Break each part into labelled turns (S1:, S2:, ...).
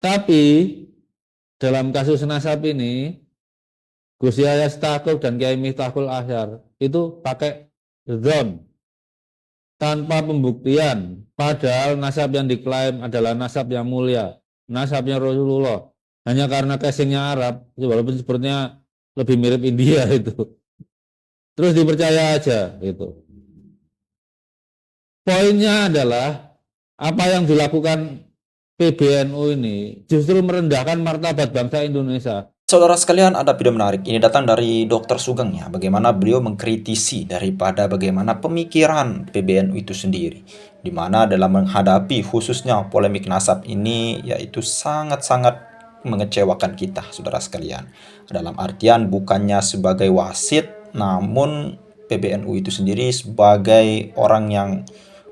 S1: Tapi dalam kasus nasab ini, Gus Yahya Stakuf dan Kiai Miftahul Ahyar itu pakai dzon tanpa pembuktian. Padahal nasab yang diklaim adalah nasab yang mulia, nasabnya Rasulullah. Hanya karena casingnya Arab, walaupun sepertinya lebih mirip India itu. Terus dipercaya aja gitu. Poinnya adalah apa yang dilakukan PBNU ini justru merendahkan martabat bangsa Indonesia.
S2: Saudara sekalian, ada video menarik. Ini datang dari Dr. Sugeng ya. Bagaimana beliau mengkritisi daripada bagaimana pemikiran PBNU itu sendiri. Di mana dalam menghadapi khususnya polemik nasab ini, yaitu sangat-sangat mengecewakan kita, saudara sekalian. Dalam artian bukannya sebagai wasit, namun PBNU itu sendiri sebagai orang yang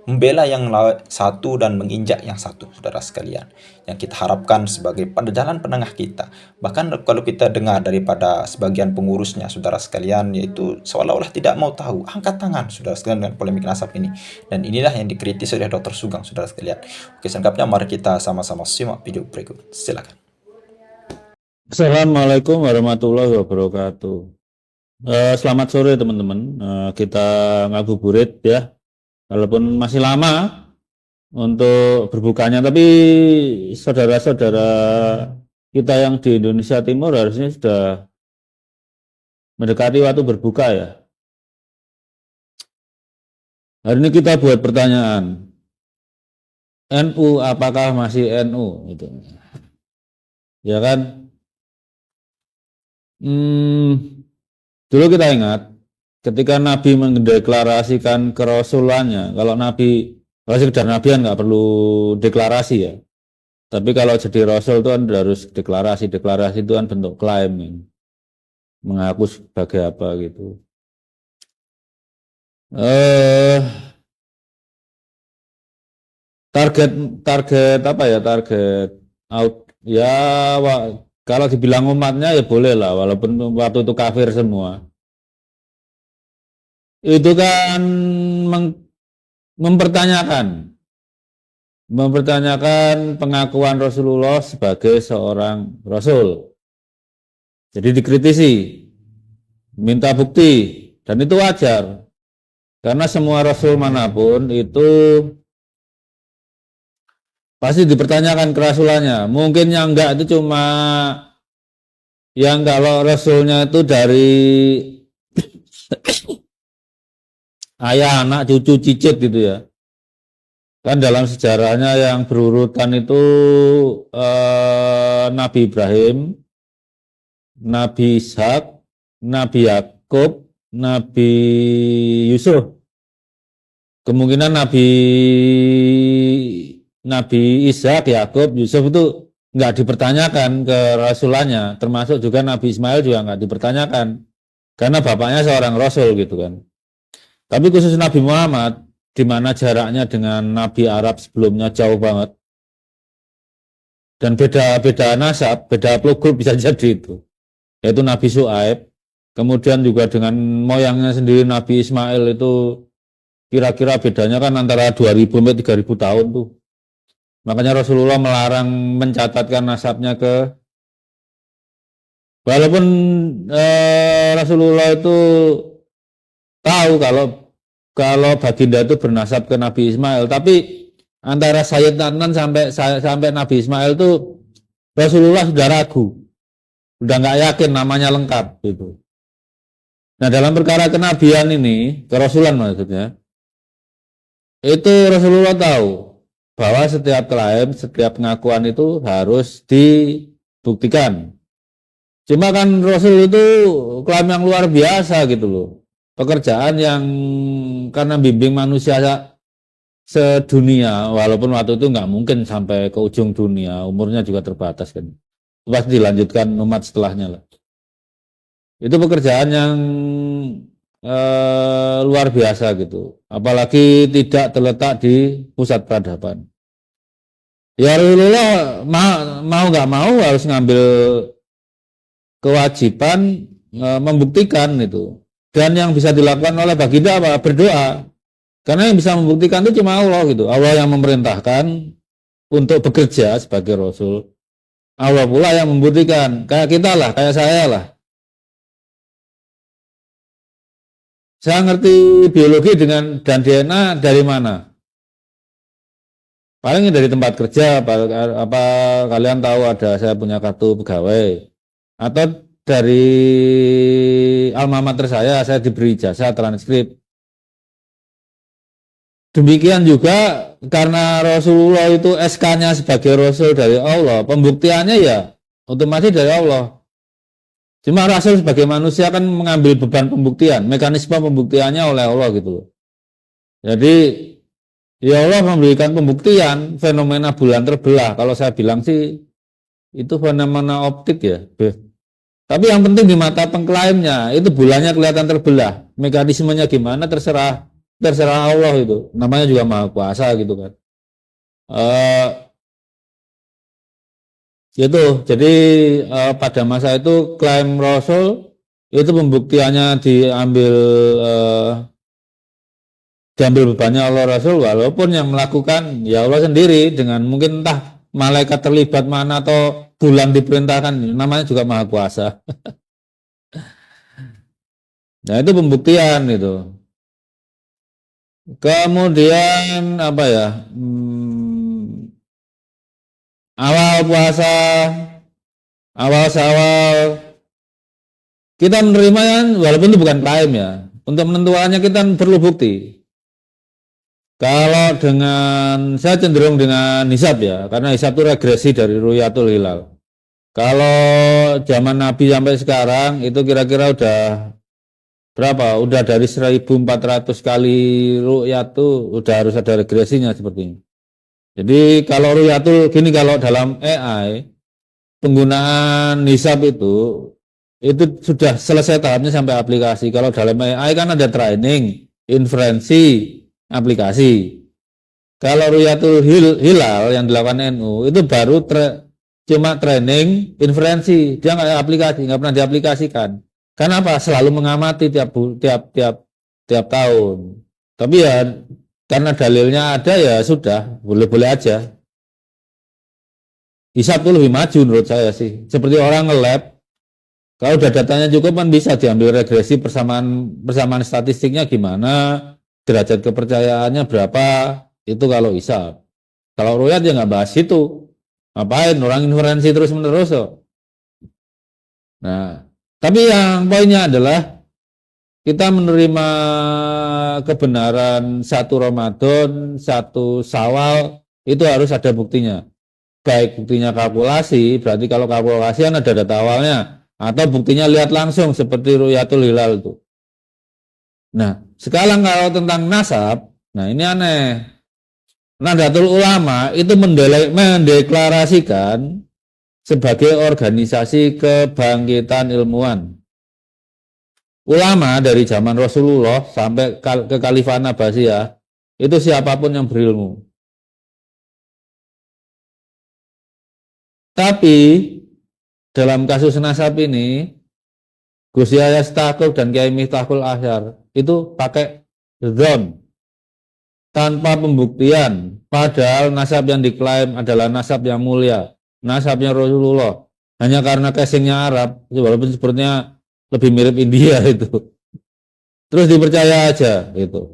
S2: membela yang satu dan menginjak yang satu, saudara sekalian. Yang kita harapkan sebagai jalan penengah kita. Bahkan kalau kita dengar daripada sebagian pengurusnya, saudara sekalian, yaitu seolah-olah tidak mau tahu, angkat tangan, saudara sekalian, dengan polemik nasab ini. Dan inilah yang dikritis oleh Dr. Sugeng, saudara sekalian. Oke, selengkapnya mari kita sama-sama simak video berikut. Silakan.
S1: Assalamualaikum warahmatullahi wabarakatuh. Selamat sore teman-teman. Kita ngabuburit ya. Walaupun masih lama untuk berbukanya, tapi saudara-saudara kita yang di Indonesia Timur harusnya sudah mendekati waktu berbuka ya. Hari ini kita buat pertanyaan. NU apakah masih NU? Gitu. Ya kan? Dulu kita ingat ketika Nabi mendeklarasikan kerasulannya, kalau sekedar Nabian nggak perlu deklarasi ya. Tapi kalau jadi Rasul itu kan harus deklarasi. Deklarasi itu kan bentuk klaim, ya. Mengaku sebagai apa gitu. Target apa ya? Target out ya. Kalau dibilang umatnya ya boleh lah, walaupun waktu itu kafir semua. Itu kan mempertanyakan pengakuan Rasulullah sebagai seorang Rasul. Jadi dikritisi, minta bukti, dan itu wajar. Karena semua Rasul manapun itu pasti dipertanyakan kerasulannya. Mungkin yang enggak itu cuma yang kalau Rasulnya itu dari ayah, anak, cucu, cicit gitu ya. Kan dalam sejarahnya yang berurutan itu Nabi Ibrahim, Nabi Ishak, Nabi Yakub, Nabi Yusuf. Kemungkinan Nabi Ishak, Yakub, Yusuf itu nggak dipertanyakan kerasulannya. Termasuk juga Nabi Ismail juga nggak dipertanyakan. Karena bapaknya seorang Rasul gitu kan. Tapi khusus Nabi Muhammad, di mana jaraknya dengan Nabi Arab sebelumnya jauh banget, dan beda nasab, beda haplogrup bisa jadi itu, yaitu Nabi Syuaib. Kemudian juga dengan moyangnya sendiri Nabi Ismail itu kira-kira bedanya kan antara 2000 sampai 3000 tahun tuh. Makanya Rasulullah melarang mencatatkan nasabnya walaupun Rasulullah itu tahu kalau baginda itu bernasab ke Nabi Ismail, tapi antara Sayyid Adnan sampai Nabi Ismail itu Rasulullah sudah ragu, sudah nggak yakin namanya lengkap gitu. Nah dalam perkara kenabian ini, kerasulan maksudnya, itu Rasulullah tahu bahwa setiap klaim, setiap pengakuan itu harus dibuktikan. Cuma kan Rasul itu klaim yang luar biasa gitu loh. Pekerjaan yang karena bimbing manusia sedunia, walaupun waktu itu nggak mungkin sampai ke ujung dunia, umurnya juga terbatas kan. Pasti dilanjutkan umat setelahnya lah. Itu pekerjaan yang luar biasa gitu. Apalagi tidak terletak di pusat peradaban. Ya Rasulullah mau nggak mau harus ngambil kewajiban membuktikan itu. Dan yang bisa dilakukan oleh baginda apa? Berdoa. Karena yang bisa membuktikan itu cuma Allah gitu. Allah yang memerintahkan untuk bekerja sebagai Rasul. Allah pula yang membuktikan. Kayak kita lah, kayak saya lah. Saya ngerti biologi dan DNA dari mana? Paling dari tempat kerja, apa kalian tahu ada saya punya kartu pegawai, atau dari alma mater saya diberi jasa transkrip. Demikian juga karena Rasulullah itu SK-nya sebagai Rasul dari Allah, pembuktiannya ya otomatis dari Allah. Cuma Rasul sebagai manusia kan mengambil beban pembuktian, mekanisme pembuktiannya oleh Allah gitu loh. Jadi ya Allah memberikan pembuktian fenomena bulan terbelah. Kalau saya bilang sih itu fenomena optik ya. Tapi yang penting di mata pengklaimnya itu bulannya kelihatan terbelah. Mekanismenya gimana terserah Allah itu. Namanya juga Maha Kuasa gitu kan. Itu jadi pada masa itu klaim Rasul itu pembuktiannya diambil bebannya Allah Rasul, walaupun yang melakukan ya Allah sendiri dengan mungkin entah malaikat terlibat mana atau bulan diperintahkan, namanya juga Maha Kuasa. Nah itu pembuktian itu. Kemudian apa ya, awal puasa, awal Syawal, kita menerima kan, walaupun itu bukan klaim ya, untuk menentukannya kita perlu bukti. Kalau dengan, saya cenderung dengan hisab ya, karena hisab itu regresi dari Ru'yatul Hilal. Kalau zaman Nabi sampai sekarang, itu kira-kira udah berapa? Udah dari 1400 kali Ru'yat itu, udah harus ada regresinya seperti ini. Jadi kalau Ru'yatul, gini kalau dalam AI, penggunaan hisab itu sudah selesai tahapnya sampai aplikasi. Kalau dalam AI kan ada training, inferensi, aplikasi. Kalau Ru'yatul Hilal yang dilakukan NU itu baru cuma training, inferensi, dia nggak aplikasi, nggak pernah diaplikasikan. Kenapa? Selalu mengamati tiap tahun. Tapi ya karena dalilnya ada ya sudah, boleh-boleh aja. Hisab itu lebih maju menurut saya sih. Seperti orang nge-lab, kalau udah datanya cukup kan bisa diambil regresi persamaan statistiknya gimana, derajat kepercayaannya berapa, itu kalau hisab. Kalau ru'yat ya nggak bahas itu. Ngapain orang inferensi terus menerus kok. Nah, tapi yang poinnya adalah kita menerima kebenaran satu Ramadan, satu Syawal, itu harus ada buktinya. Baik buktinya kalkulasi, berarti kalau kalkulasi kan ada data awalnya, atau buktinya lihat langsung seperti Ru'yatul Hilal itu. Nah, sekarang kalau tentang nasab, nah ini aneh. Nahdlatul Ulama itu mendeklarasikan sebagai organisasi kebangkitan ilmuwan. Ulama dari zaman Rasulullah sampai ke Khalifah Abbasiyah itu siapapun yang berilmu. Tapi dalam kasus nasab ini Gus Yahya Stakuf dan Kiai Miftahul Ahyar itu pakai dzon tanpa pembuktian, padahal nasab yang diklaim adalah nasab yang mulia, nasabnya Rasulullah, hanya karena casingnya Arab, walaupun sepertinya lebih mirip India itu, terus dipercaya aja itu.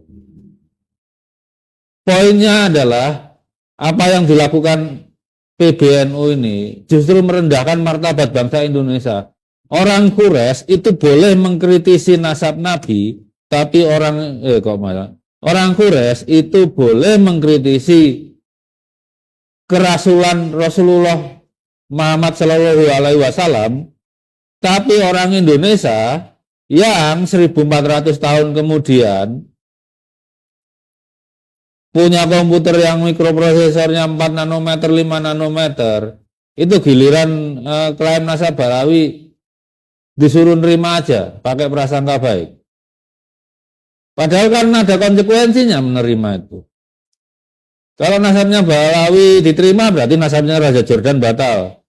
S1: Poinnya adalah apa yang dilakukan PBNU ini justru merendahkan martabat bangsa Indonesia. Orang Quraisy itu boleh mengkritisi nasab Nabi, tapi orang Quraisy itu boleh mengkritisi kerasulan Rasulullah Muhammad Shallallahu Alaihi Wasallam, tapi orang Indonesia yang 1400 tahun kemudian punya komputer yang mikroprosesornya 4 nanometer, 5 nanometer, itu giliran klaim nasab Balawi disuruh nerima aja pakai prasangka baik. Padahal kan ada konsekuensinya menerima itu. Kalau nasabnya Balawi diterima berarti nasabnya Raja Jordan batal.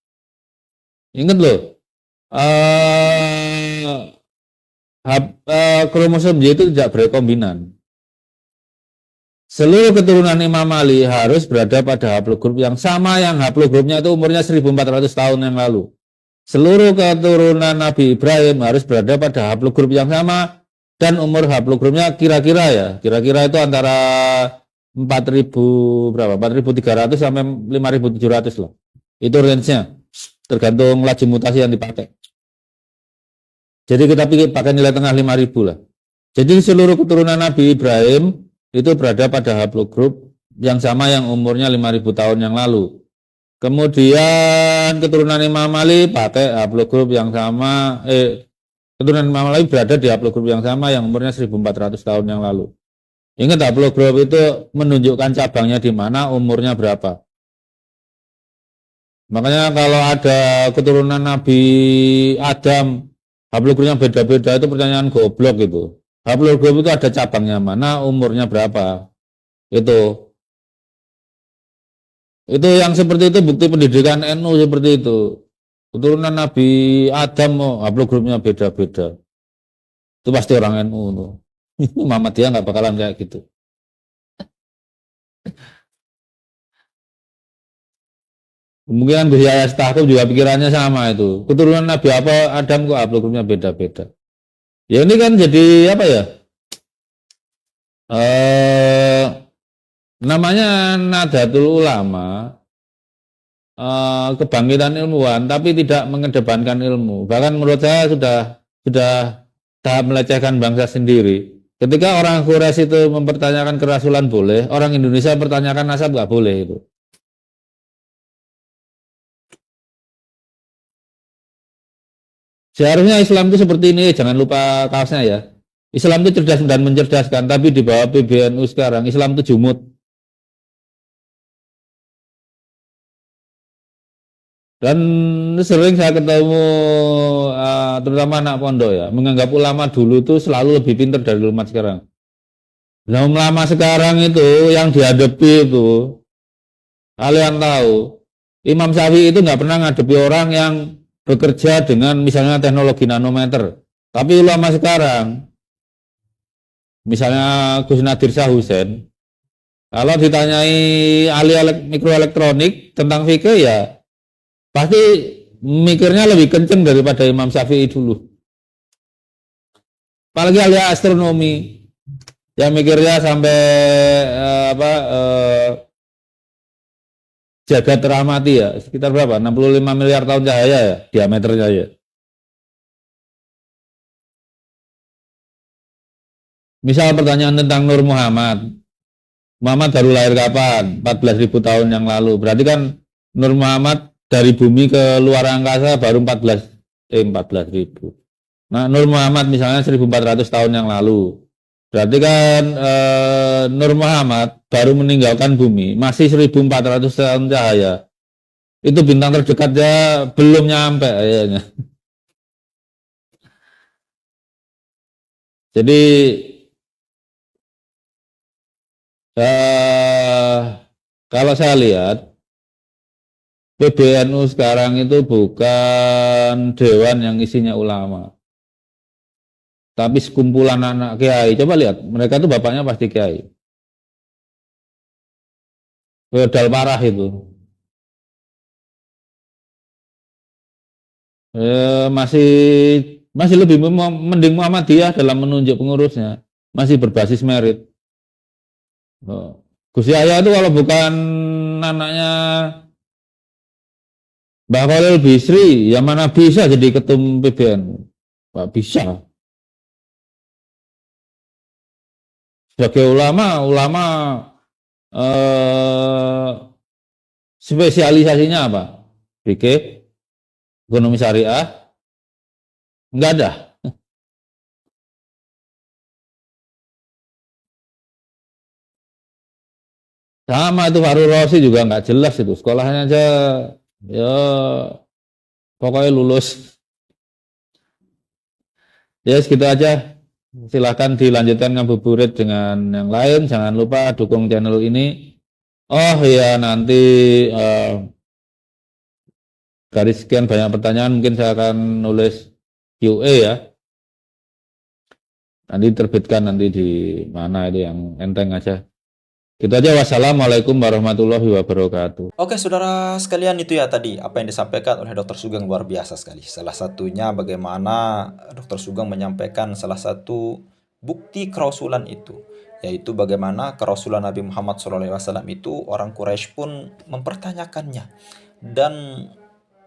S1: Ingat loh, kromosom Y itu tidak berekombinan. Seluruh keturunan Imam Ali harus berada pada haplogrup yang sama, yang haplogrupnya itu umurnya 1400 tahun yang lalu. Seluruh keturunan Nabi Ibrahim harus berada pada haplogrup yang sama, dan umur haplogrupnya kira-kira ya, kira-kira itu antara 4000 berapa? 4300 sampai 5700 lah. Itu range-nya. Tergantung laju mutasi yang dipakai. Jadi kita pakai nilai tengah 5000 lah. Jadi seluruh keturunan Nabi Ibrahim itu berada pada haplogrup yang sama, yang umurnya 5000 tahun yang lalu. Kemudian keturunan Imam Ali pakai haplogrup yang sama, keturunan Imam Ali berada di haplogrup yang sama yang umurnya 1400 tahun yang lalu. Ingat, haplogrup itu menunjukkan cabangnya di mana, umurnya berapa. Makanya kalau ada keturunan Nabi Adam haplogrupnya beda-beda, itu pertanyaan goblok itu. Haplogrup itu ada cabangnya mana, umurnya berapa. Itu yang seperti itu bukti pendidikan NU seperti itu. Keturunan Nabi Adam haplogrupnya beda-beda. Itu pasti orang NU tuh. Muhammadiyah nggak bakalan kayak gitu. Kemungkinan Buya Astagfirullah juga pikirannya sama itu. Keturunan Nabi apa Adam kok haplogrupnya beda-beda. Ya ini kan jadi apa ya? Namanya Nahdlatul Ulama, kebangkitan ilmuwan, tapi tidak mengedepankan ilmu. Bahkan menurut saya sudah tahap melecehkan bangsa sendiri. Ketika orang Quraisy itu mempertanyakan kerasulan boleh, orang Indonesia mempertanyakan nasab nggak boleh itu. Seharusnya Islam itu seperti ini, jangan lupa kaosnya ya. Islam itu cerdas dan mencerdaskan, tapi di bawah PBNU sekarang Islam itu jumut. Dan sering saya ketemu terutama anak pondok ya, menganggap ulama dulu itu selalu lebih pintar dari umat sekarang. Nah, ulama sekarang itu yang dihadapi itu, kalian tahu, Imam Syafi'i itu nggak pernah ngadepi orang yang bekerja dengan misalnya teknologi nanometer. Tapi ulama sekarang, misalnya Gus Nadir Shah Hussein, kalau ditanyai ahli mikroelektronik tentang fikih ya pasti mikirnya lebih kenceng daripada Imam Syafi'i dulu. Apalagi ahli astronomi yang mikirnya sampai jagat teramati ya, sekitar berapa? 65 miliar tahun cahaya ya diameternya ya. Misal pertanyaan tentang Nur Muhammad. Muhammad baru lahir kapan? 14.000 tahun yang lalu. Berarti kan Nur Muhammad dari bumi ke luar angkasa baru 14.000. Nah, Nur Muhammad misalnya 1.400 tahun yang lalu. Berarti kan Nur Muhammad baru meninggalkan bumi, masih 1.400 tahun cahaya. Itu bintang terdekatnya belum nyampe kayaknya. Jadi kalau saya lihat PBNU sekarang itu bukan dewan yang isinya ulama, tapi sekumpulan anak kiai. Coba lihat, mereka tuh bapaknya pasti kiai. Feodal parah itu. Masih lebih mending Muhammadiyah dalam menunjuk pengurusnya, masih berbasis merit. Gus Yahya itu kalau bukan anaknya Mbah Khalil Bisri, ya mana bisa jadi ketum PBNU? Nggak bisa. Sebagai ulama spesialisasinya apa? Fikih, ekonomi syariah, enggak ada. Sama itu Farul Rosi juga nggak jelas itu, sekolahnya aja ya pokoknya lulus. Ya segitu aja. Silahkan dilanjutkan ngabuburit dengan yang lain. Jangan lupa dukung channel ini. Oh ya, nanti dari sekian banyak pertanyaan mungkin saya akan nulis QA ya. Nanti terbitkan nanti di mana itu yang enteng aja. Gitu aja. Wassalamualaikum warahmatullahi wabarakatuh.
S2: Oke, saudara sekalian, itu ya tadi apa yang disampaikan oleh Dr. Sugeng luar biasa sekali. Salah satunya bagaimana Dr. Sugeng menyampaikan salah satu bukti kerasulan itu, yaitu bagaimana kerasulan Nabi Muhammad SAW itu orang Quraisy pun mempertanyakannya, dan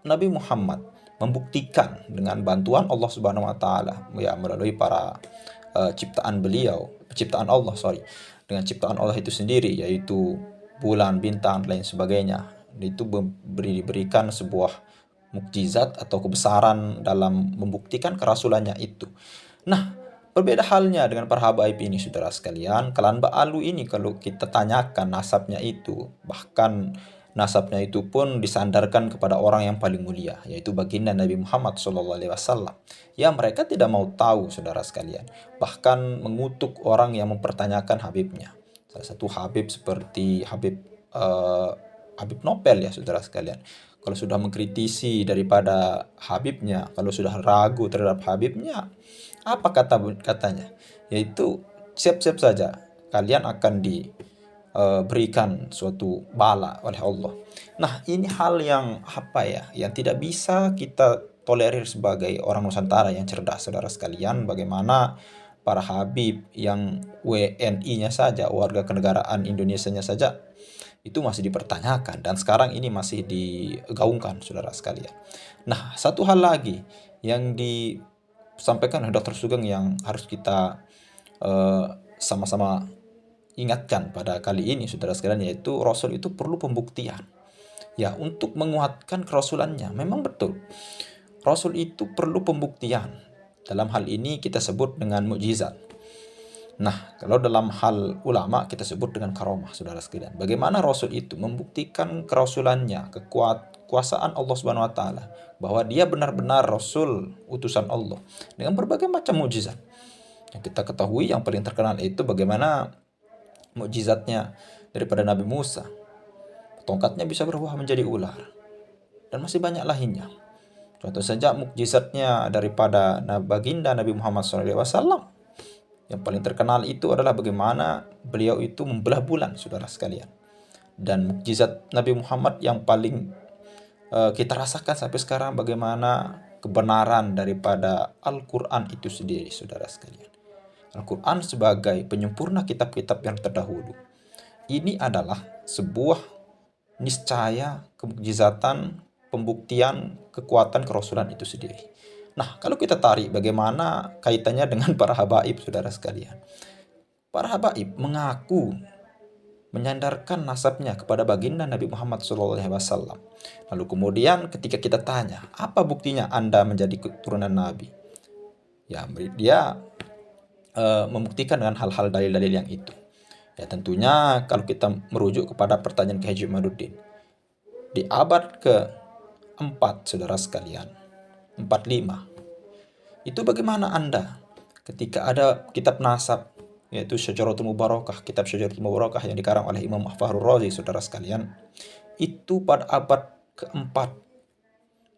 S2: Nabi Muhammad membuktikan dengan bantuan Allah Subhanahu wa taala ya melalui para ciptaan Allah, dengan ciptaan Allah itu sendiri, yaitu bulan, bintang, dan lain sebagainya. Itu diberikan sebuah mukjizat atau kebesaran dalam membuktikan kerasulannya itu. Nah, berbeda halnya dengan para habaib ini, saudara sekalian. Kalan Ba'alu ini kalau kita tanyakan nasabnya itu, bahkan nasabnya itu pun disandarkan kepada orang yang paling mulia, yaitu baginda Nabi Muhammad SAW. Ya, mereka tidak mau tahu, saudara sekalian. Bahkan mengutuk orang yang mempertanyakan Habibnya. Salah satu Habib seperti Habib Nopel ya, saudara sekalian. Kalau sudah mengkritisi daripada Habibnya, kalau sudah ragu terhadap Habibnya, apa katanya? Yaitu siap-siap saja kalian akan diberikan suatu bala oleh Allah. Nah, ini hal yang apa ya, yang tidak bisa kita tolerir sebagai orang Nusantara yang cerdas, saudara sekalian. Bagaimana para Habib yang WNI-nya saja, warga kenegaraan Indonesia-nya saja, itu masih dipertanyakan, dan sekarang ini masih digaungkan, saudara sekalian. Nah, satu hal lagi yang disampaikan oleh Dr. Sugeng yang harus kita sama-sama ingatkan pada kali ini, saudara sekalian, yaitu Rasul itu perlu pembuktian. Ya, untuk menguatkan kerasulannya, memang betul. Rasul itu perlu pembuktian. Dalam hal ini kita sebut dengan mukjizat. Nah, kalau dalam hal ulama kita sebut dengan karomah, saudara sekalian. Bagaimana Rasul itu membuktikan kerasulannya, kekuasaan Allah Subhanahu wa taala, bahwa dia benar-benar Rasul utusan Allah dengan berbagai macam mukjizat. Yang kita ketahui yang paling terkenal itu bagaimana mukjizatnya daripada Nabi Musa. Tongkatnya bisa berubah menjadi ular. Dan masih banyak lainnya. Contoh saja mukjizatnya daripada baginda Nabi Muhammad SAW. Yang paling terkenal itu adalah bagaimana beliau itu membelah bulan, saudara sekalian. Dan mukjizat Nabi Muhammad yang paling kita rasakan sampai sekarang, bagaimana kebenaran daripada Al-Quran itu sendiri, saudara sekalian. Al-Quran sebagai penyempurna kitab-kitab yang terdahulu. Ini adalah sebuah niscaya kemukjizatan, pembuktian kekuatan kerasulan itu sendiri. Nah, kalau kita tarik bagaimana kaitannya dengan para habaib, saudara sekalian. Para habaib mengaku menyandarkan nasabnya kepada baginda Nabi Muhammad SAW. Lalu kemudian ketika kita tanya, apa buktinya Anda menjadi keturunan Nabi? Ya, dia membuktikan dengan hal-hal dalil-dalil yang itu. Ya, tentunya kalau kita merujuk kepada pertanyaan Ki Haji Imaduddin, di abad ke-4, saudara sekalian, 45, itu bagaimana Anda ketika ada kitab nasab, yaitu Syajaratul Mubarakah, kitab Syajaratul Mubarakah yang dikarang oleh Imam Fahrul Razi, saudara sekalian, itu pada abad ke-4,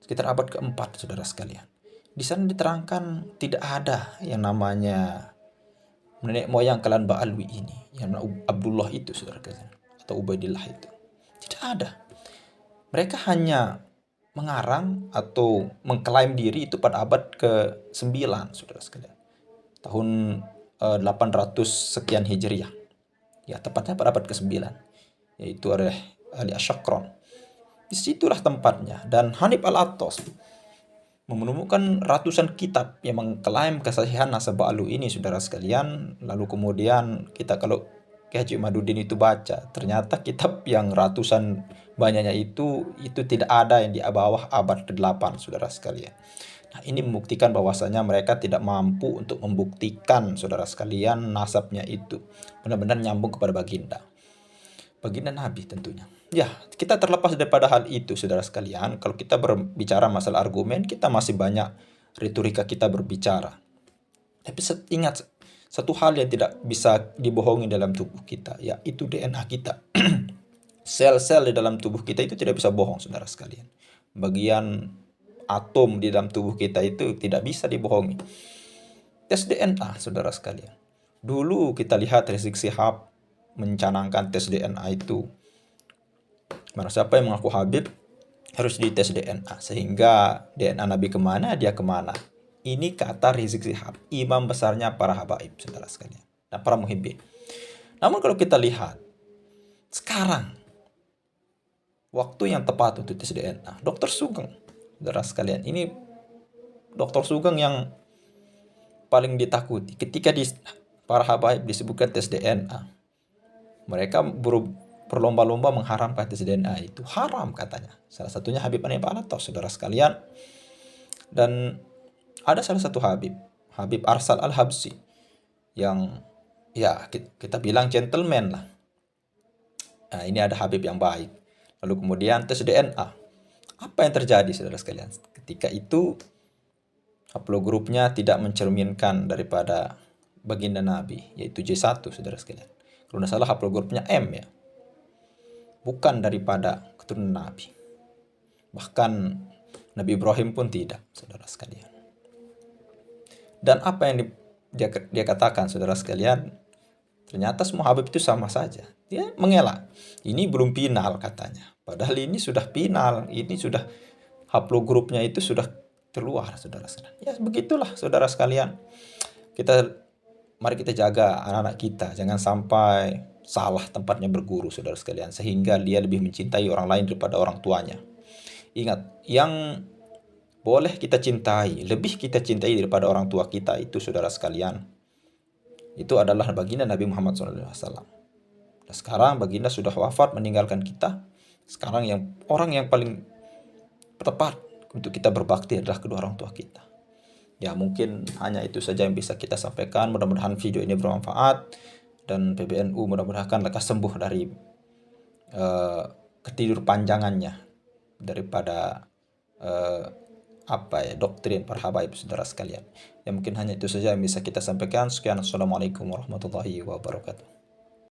S2: sekitar abad ke-4, saudara sekalian. Di sana diterangkan tidak ada yang namanya nenek moyang klan Ba'alwi ini, yang Abdullah itu, saudara sekalian, atau Ubaidillah itu. Tidak ada. Mereka hanya mengarang atau mengklaim diri itu pada abad ke-9, saudara sekalian. Tahun 800 sekian Hijriah. Ya, tepatnya pada abad ke-9, yaitu oleh Ali Asyakron. Disitulah tempatnya. Dan Hanif Al-Attas menemukan ratusan kitab yang mengklaim kesahihan nasab Ba'alu ini, saudara sekalian. Lalu kemudian kita kalau Ki Haji Imaduddin itu baca, ternyata kitab yang ratusan banyaknya itu tidak ada yang di bawah abad ke-8, saudara sekalian. Nah, ini membuktikan bahwasanya mereka tidak mampu untuk membuktikan, saudara sekalian, nasabnya itu benar-benar nyambung kepada baginda Nabi tentunya. Ya, kita terlepas daripada hal itu, saudara sekalian. Kalau kita berbicara masalah argumen, kita masih banyak retorika kita berbicara. Tapi ingat satu hal yang tidak bisa dibohongi dalam tubuh kita, yaitu DNA kita. Sel-sel di dalam tubuh kita itu tidak bisa bohong, saudara sekalian. Bagian atom di dalam tubuh kita itu tidak bisa dibohongi. Tes DNA, saudara sekalian. Dulu kita lihat Rizik Syihab mencanangkan tes DNA itu. Mana siapa yang mengaku Habib harus dites DNA, sehingga DNA Nabi kemana dia kemana. Ini kata Rizik Syihab, imam besarnya para habaib, saudara sekalian, dan para muhibbin. Namun kalau kita lihat sekarang, waktu yang tepat untuk tes DNA, Dr. Sugeng, saudara sekalian, ini Dr. Sugeng yang paling ditakuti. Ketika para habaib disebutkan tes DNA, mereka berlomba-lomba mengharamkan tes DNA itu. Haram katanya. Salah satunya Habib Hanifah Alatas, saudara sekalian. Dan ada salah satu Habib, Habib Arsal Al-Habsyi, yang ya kita bilang gentleman lah. Nah, ini ada Habib yang baik. Lalu kemudian tes DNA. Apa yang terjadi, saudara sekalian? Ketika itu haplogrupnya tidak mencerminkan daripada baginda Nabi, yaitu J1, saudara sekalian. Kalau tidak salah haplogrupnya M ya. Bukan daripada keturunan Nabi. Bahkan Nabi Ibrahim pun tidak, saudara sekalian. Dan apa yang dia katakan, saudara sekalian, ternyata semua Habib itu sama saja. Dia mengelak. Ini belum final katanya. Padahal ini sudah final. Ini sudah haplogrupnya itu sudah keluar, saudara sekalian. Ya begitulah, saudara sekalian. Mari kita jaga anak-anak kita. Jangan sampai salah tempatnya berguru, saudara sekalian. Sehingga dia lebih mencintai orang lain daripada orang tuanya. Ingat, yang boleh kita cintai, lebih kita cintai daripada orang tua kita itu, saudara sekalian, itu adalah baginda Nabi Muhammad SAW. Dan sekarang baginda sudah wafat meninggalkan kita. Sekarang orang yang paling tepat untuk kita berbakti adalah kedua orang tua kita. Ya mungkin hanya itu saja yang bisa kita sampaikan. Mudah-mudahan video ini bermanfaat. Dan PBNU mudah-mudahan lekas sembuh dari ketidur panjangannya daripada doktrin para habaib, saudara sekalian. Ya mungkin hanya itu saja yang bisa kita sampaikan. Sekian, assalamualaikum warahmatullahi wabarakatuh.